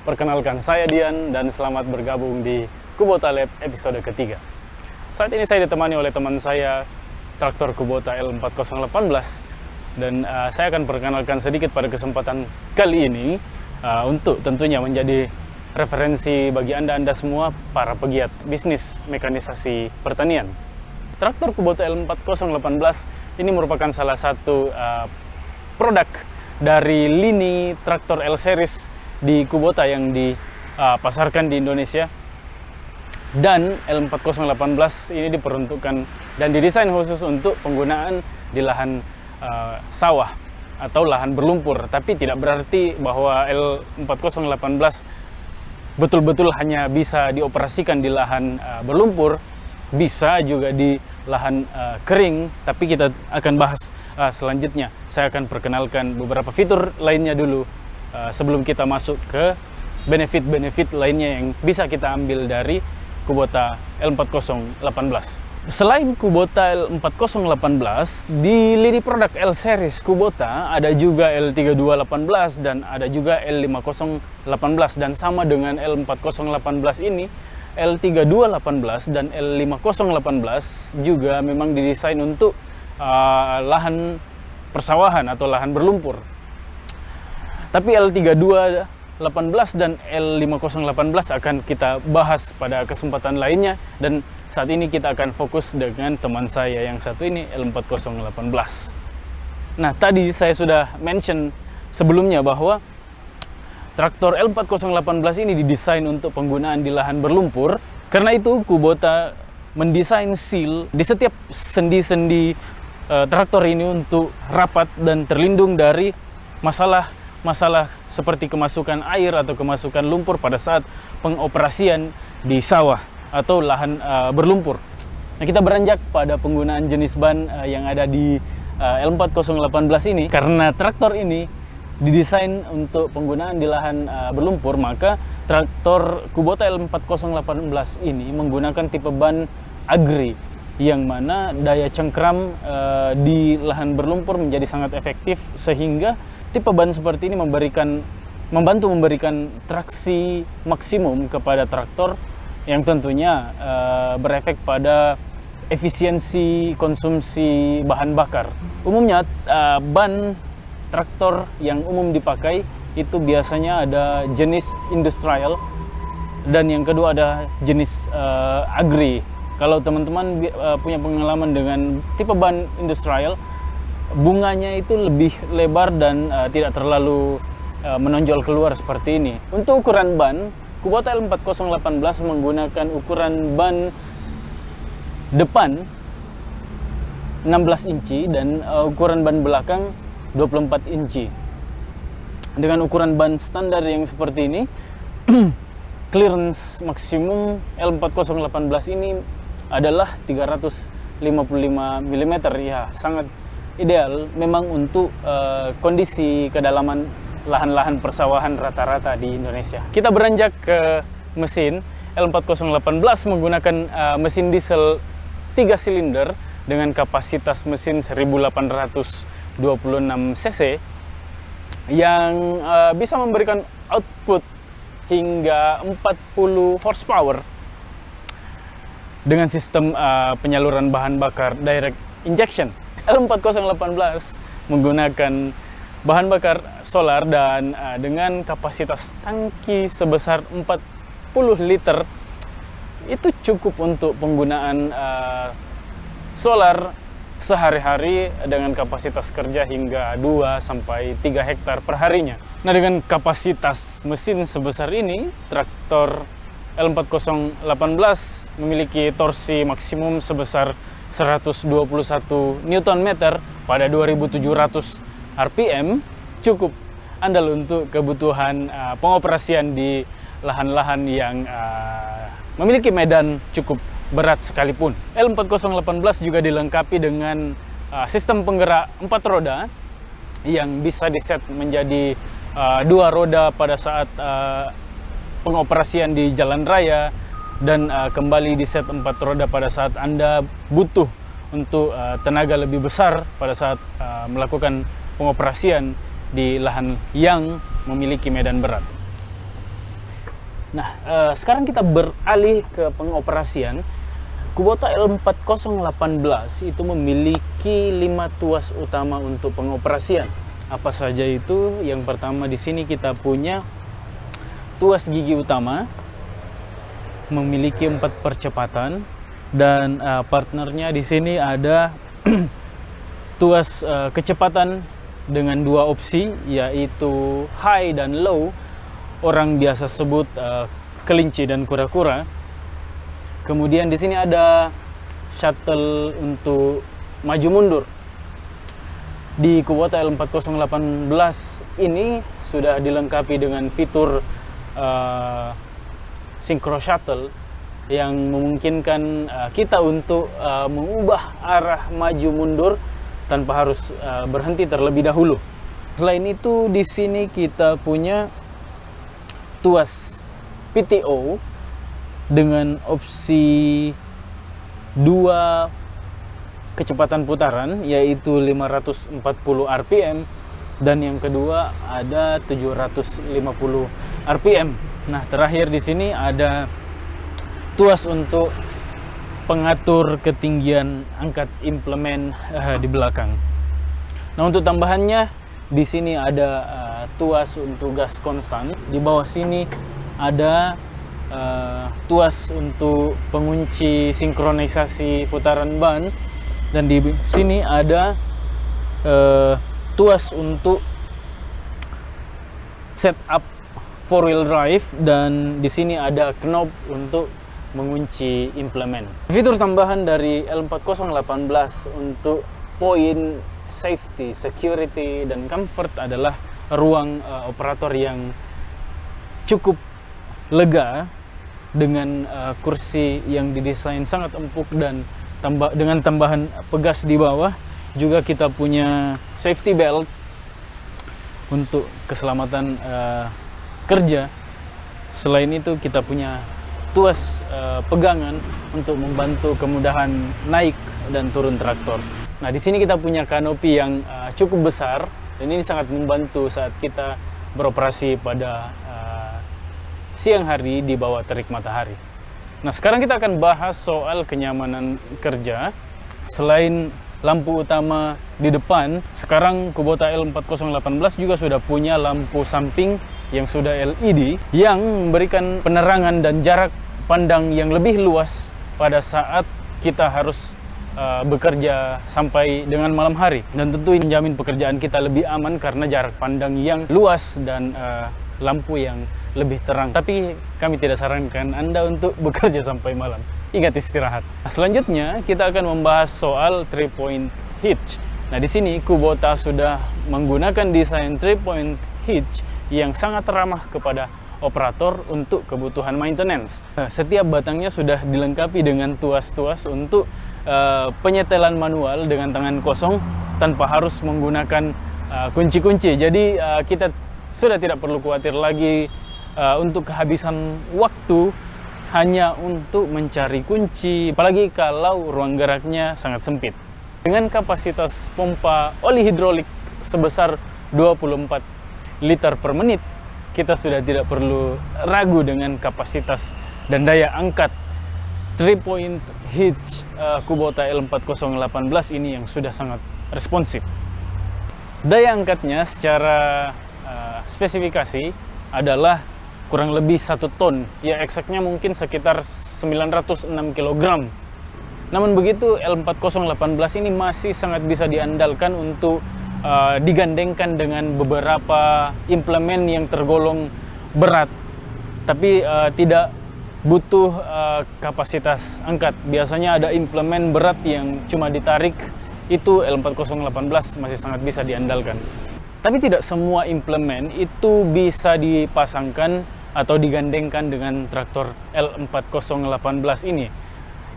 Perkenalkan, saya Dian dan selamat bergabung di Kubota Lab episode ketiga. Saat ini saya ditemani oleh teman saya, traktor Kubota L4018, dan saya akan perkenalkan sedikit pada kesempatan kali ini untuk tentunya menjadi referensi bagi Anda semua para pegiat bisnis mekanisasi pertanian. Traktor Kubota L4018 ini merupakan salah satu produk dari lini traktor L series di Kubota yang dipasarkan di Indonesia. Dan L4018 ini diperuntukkan dan didesain khusus untuk penggunaan di lahan sawah atau lahan berlumpur. Tapi tidak berarti bahwa L4018 betul-betul hanya bisa dioperasikan di lahan berlumpur, bisa juga di lahan kering. Tapi kita akan bahas selanjutnya. Saya akan perkenalkan beberapa fitur lainnya dulu sebelum kita masuk ke benefit-benefit lainnya yang bisa kita ambil dari Kubota L4018. Selain Kubota L4018, di lini produk L series Kubota ada juga L3218 dan ada juga L5018, dan sama dengan L4018 ini, L3218 dan L5018 juga memang didesain untuk lahan persawahan atau lahan berlumpur. Tapi L3218 dan L5018 akan kita bahas pada kesempatan lainnya, dan saat ini kita akan fokus dengan teman saya yang satu ini, L4018. Nah, tadi saya sudah mention sebelumnya bahwa traktor L4018 ini didesain untuk penggunaan di lahan berlumpur. Karena itu Kubota mendesain seal di setiap sendi-sendi traktor ini untuk rapat dan terlindung dari masalah seperti kemasukan air atau kemasukan lumpur pada saat pengoperasian di sawah atau lahan berlumpur. Nah, kita beranjak pada penggunaan jenis ban yang ada di L4018 ini. Karena traktor ini didesain untuk penggunaan di lahan berlumpur, maka traktor Kubota L4018 ini menggunakan tipe ban agri, yang mana daya cengkram di lahan berlumpur menjadi sangat efektif, sehingga tipe ban seperti ini membantu memberikan traksi maksimum kepada traktor yang tentunya berefek pada efisiensi konsumsi bahan bakar. Umumnya ban traktor yang umum dipakai itu biasanya ada jenis industrial dan yang kedua ada jenis agri. Kalau teman-teman punya pengalaman dengan tipe ban industrial, bunganya itu lebih lebar dan tidak terlalu menonjol keluar seperti ini. Untuk ukuran ban, Kubota L4018 menggunakan ukuran ban depan 16 inci dan ukuran ban belakang 24 inci. Dengan ukuran ban standar yang seperti ini, clearance maksimum L4018 ini adalah 355 mm. Ya, sangat ideal memang untuk kondisi kedalaman lahan-lahan persawahan rata-rata di Indonesia. Kita beranjak ke mesin. L4018 menggunakan mesin diesel 3 silinder dengan kapasitas mesin 1826 cc yang bisa memberikan output hingga 40 horsepower dengan sistem penyaluran bahan bakar direct injection. L4018 menggunakan bahan bakar solar dan dengan kapasitas tangki sebesar 40 liter. Itu cukup untuk penggunaan solar sehari-hari dengan kapasitas kerja hingga 2-3 hektar per harinya. Nah, dengan kapasitas mesin sebesar ini, traktor L4018 memiliki torsi maksimum sebesar 121 Nm pada 2700 RPM, cukup andal untuk kebutuhan pengoperasian di lahan-lahan yang memiliki medan cukup berat sekalipun. L4018 juga dilengkapi dengan sistem penggerak 4 roda yang bisa diset menjadi 2 roda pada saat pengoperasian di jalan raya, dan kembali di set 4 roda pada saat Anda butuh untuk tenaga lebih besar pada saat melakukan pengoperasian di lahan yang memiliki medan berat. Nah, sekarang kita beralih ke pengoperasian. Kubota L4018 itu memiliki 5 tuas utama untuk pengoperasian. Apa saja itu? Yang pertama di sini kita punya tuas gigi utama, memiliki 4 percepatan, dan partnernya di sini ada tuas kecepatan dengan 2 opsi, yaitu high dan low. Orang biasa sebut kelinci dan kura-kura. Kemudian di sini ada shuttle untuk maju mundur. Di Kubota L4018 ini sudah dilengkapi dengan fitur synchro shuttle yang memungkinkan kita untuk mengubah arah maju mundur tanpa harus berhenti terlebih dahulu. Selain itu, di sini kita punya tuas PTO dengan opsi 2 kecepatan putaran, yaitu 540 rpm, dan yang kedua ada 750 rpm. Nah, terakhir di sini ada tuas untuk pengatur ketinggian angkat implemen di belakang. Nah, untuk tambahannya di sini ada tuas untuk gas konstan. Di bawah sini ada tuas untuk pengunci sinkronisasi putaran ban, dan di sini ada tuas untuk setup 4-wheel drive, dan di sini ada knob untuk mengunci implemen. Fitur tambahan dari L4018 untuk poin safety, security, dan comfort adalah ruang operator yang cukup lega dengan kursi yang didesain sangat empuk dan dengan tambahan pegas di bawah. Juga kita punya safety belt untuk keselamatan kerja. Selain itu kita punya tuas pegangan untuk membantu kemudahan naik dan turun traktor. Nah, di sini kita punya kanopi yang cukup besar, dan ini sangat membantu saat kita beroperasi pada siang hari di bawah terik matahari. Nah, sekarang kita akan bahas soal kenyamanan kerja. Selain lampu utama di depan, sekarang Kubota L4018 juga sudah punya lampu samping yang sudah LED yang memberikan penerangan dan jarak pandang yang lebih luas pada saat kita harus bekerja sampai dengan malam hari, dan tentu menjamin pekerjaan kita lebih aman karena jarak pandang yang luas dan lampu yang lebih terang. Tapi kami tidak sarankan Anda untuk bekerja sampai malam. Ingat istirahat. Selanjutnya kita akan membahas soal 3-point hitch. Nah, di sini Kubota sudah menggunakan desain 3-point hitch yang sangat ramah kepada operator untuk kebutuhan maintenance. Setiap batangnya sudah dilengkapi dengan tuas-tuas untuk penyetelan manual dengan tangan kosong tanpa harus menggunakan kunci-kunci. Jadi kita sudah tidak perlu khawatir lagi untuk kehabisan waktu hanya untuk mencari kunci, apalagi kalau ruang geraknya sangat sempit. Dengan kapasitas pompa oli hidrolik sebesar 24 liter per menit, kita sudah tidak perlu ragu dengan kapasitas dan daya angkat 3-point hitch Kubota L4018 ini yang sudah sangat responsif. Daya angkatnya secara spesifikasi adalah kurang lebih 1 ton, ya eksaknya mungkin sekitar 906 kg. Namun begitu, L4018 ini masih sangat bisa diandalkan untuk digandengkan dengan beberapa implemen yang tergolong berat, tapi tidak butuh kapasitas angkat. Biasanya ada implemen berat yang cuma ditarik, itu L4018 masih sangat bisa diandalkan. Tapi tidak semua implemen itu bisa dipasangkan atau digandengkan dengan traktor L4018 ini.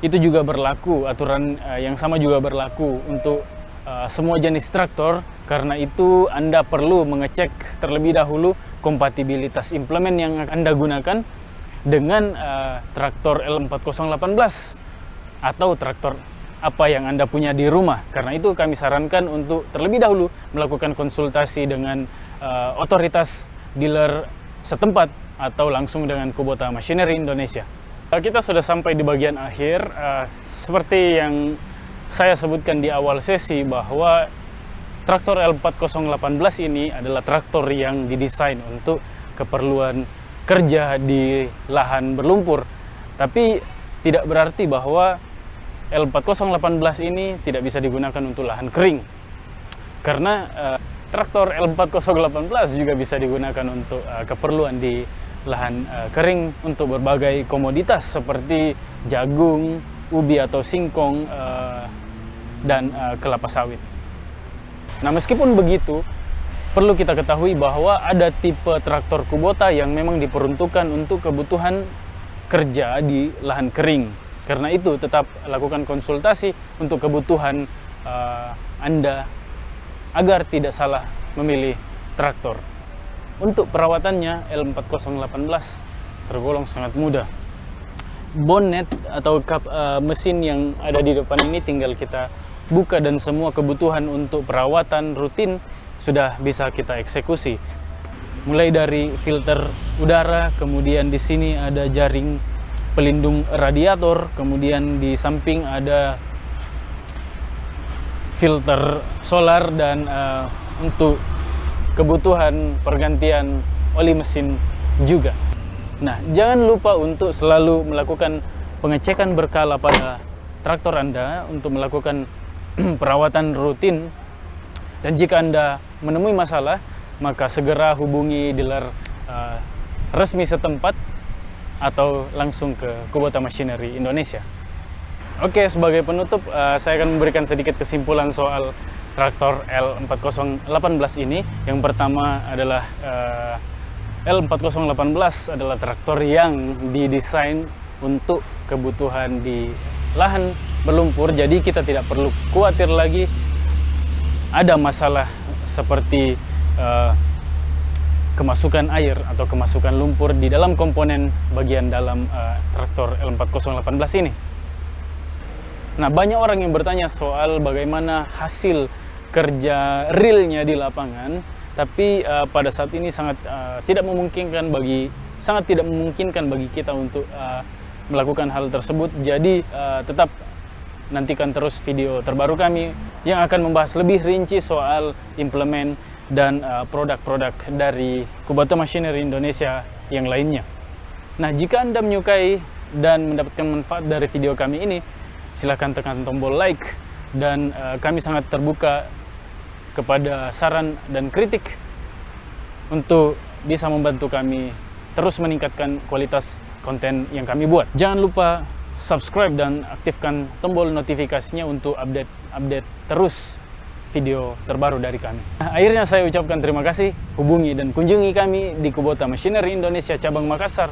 Itu juga berlaku, aturan yang sama juga berlaku untuk semua jenis traktor. Karena itu Anda perlu mengecek terlebih dahulu kompatibilitas implemen yang Anda gunakan dengan traktor L4018 atau traktor apa yang Anda punya di rumah. Karena itu kami sarankan untuk terlebih dahulu melakukan konsultasi dengan otoritas dealer setempat atau langsung dengan Kubota Machinery Indonesia. Kita sudah sampai di bagian akhir. Seperti yang saya sebutkan di awal sesi bahwa traktor L4018 ini adalah traktor yang didesain untuk keperluan kerja di lahan berlumpur. Tapi tidak berarti bahwa L4018 ini tidak bisa digunakan untuk lahan kering. Karena traktor L4018 juga bisa digunakan untuk keperluan di lahan kering untuk berbagai komoditas seperti jagung, ubi atau singkong, dan kelapa sawit. Nah, meskipun begitu, perlu kita ketahui bahwa ada tipe traktor Kubota yang memang diperuntukkan untuk kebutuhan kerja di lahan kering. Karena itu, tetap lakukan konsultasi untuk kebutuhan Anda agar tidak salah memilih traktor. Untuk perawatannya, L4018 tergolong sangat mudah. Bonnet atau kap mesin yang ada di depan ini tinggal kita buka dan semua kebutuhan untuk perawatan rutin sudah bisa kita eksekusi. Mulai dari filter udara, kemudian di sini ada jaring pelindung radiator, kemudian di samping ada filter solar, dan untuk kebutuhan pergantian oli mesin juga. Nah, jangan lupa untuk selalu melakukan pengecekan berkala pada traktor Anda untuk melakukan perawatan rutin. Dan jika Anda menemui masalah, maka segera hubungi dealer resmi setempat atau langsung ke Kubota Machinery Indonesia. Oke, sebagai penutup, saya akan memberikan sedikit kesimpulan soal traktor L4018 ini. Yang pertama adalah L4018 adalah traktor yang didesain untuk kebutuhan di lahan berlumpur, jadi kita tidak perlu khawatir lagi ada masalah seperti kemasukan air atau kemasukan lumpur di dalam komponen bagian dalam traktor L4018 ini. Nah, banyak orang yang bertanya soal bagaimana hasil kerja realnya di lapangan, tapi pada saat ini sangat tidak memungkinkan bagi kita untuk melakukan hal tersebut. Jadi tetap nantikan terus video terbaru kami yang akan membahas lebih rinci soal implement dan produk-produk dari Kubota Machinery Indonesia yang lainnya. Nah, jika Anda menyukai dan mendapatkan manfaat dari video kami ini, silahkan tekan tombol like, dan kami sangat terbuka kepada saran dan kritik untuk bisa membantu kami terus meningkatkan kualitas konten yang kami buat. Jangan lupa subscribe dan aktifkan tombol notifikasinya untuk update terus video terbaru dari kami. Akhirnya saya ucapkan terima kasih. Hubungi dan kunjungi kami di Kubota Machinery Indonesia Cabang Makassar,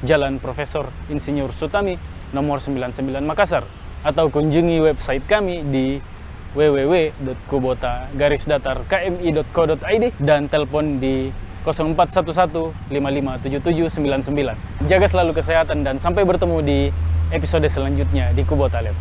Jalan Profesor Insinyur Sutami, nomor 99 Makassar. Atau kunjungi website kami di www.kubota-kmi.co.id dan telepon di 0411 557799. Jaga selalu kesehatan dan sampai bertemu di episode selanjutnya di Kubota Lab.